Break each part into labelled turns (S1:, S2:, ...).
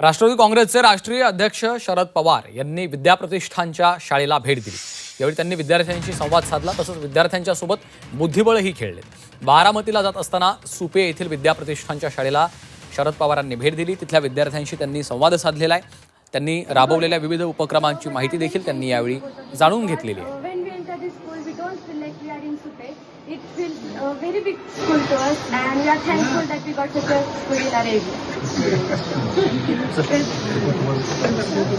S1: राष्ट्रवादी काँग्रेसचे राष्ट्रीय अध्यक्ष शरद पवार यांनी विद्याप्रतिष्ठानच्या शाळेला भेट दिली। यावेळी त्यांनी विद्यार्थ्यांशी संवाद साधला, तसंच विद्यार्थ्यांच्या सोबत बुद्धिबळही खेळले। बारामतीला जात असताना सुपे येथील विद्याप्रतिष्ठानच्या शाळेला शरद पवारांनी भेट दिली। तिथल्या विद्यार्थ्यांशी त्यांनी संवाद साधलेला आहे। त्यांनी राबवलेल्या विविध उपक्रमांची माहिती देखील त्यांनी यावेळी जाणून घेतलेली आहे।
S2: It feels a very big school to us, and we are thankful that we got such a school in our area.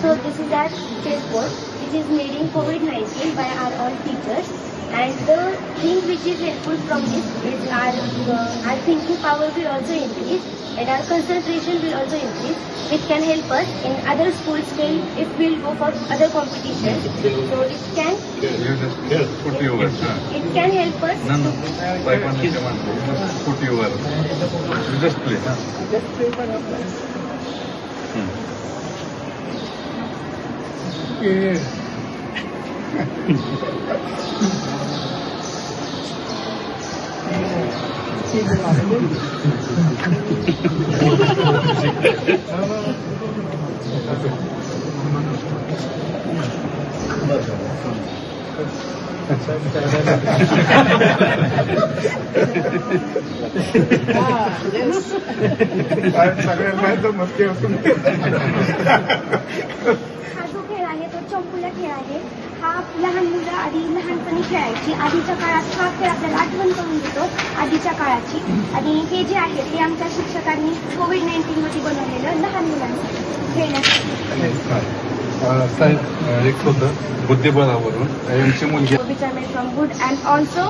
S2: So this is our chessboard, which is made in COVID-19 by our all teachers. And the thing which is helpful from this is our thinking power will also increase, and our concentration will also increase, which can help us in other school scale if we'll go for other competitions. So it can help us.
S3: No. 571. You must put your. You just play.
S2: Just play for us.
S4: हा जो खेळ आहे तो चंपूला खेळ आहे। हा लहान मुलं आधी लहानपणी खेळायची। आधीच्या काळात हा खेळ आपल्याला आठवण करून देतो आधीच्या काळाची। आणि हे जे आहे ते आमच्या शिक्षकांनी COVID-19 मध्ये बनवलेलं लहान मुलांसाठी खेळण्यासाठी।
S3: साहेब एक होतं बुद्धिबळावरून यांची मुलगी
S4: which are made from wood and also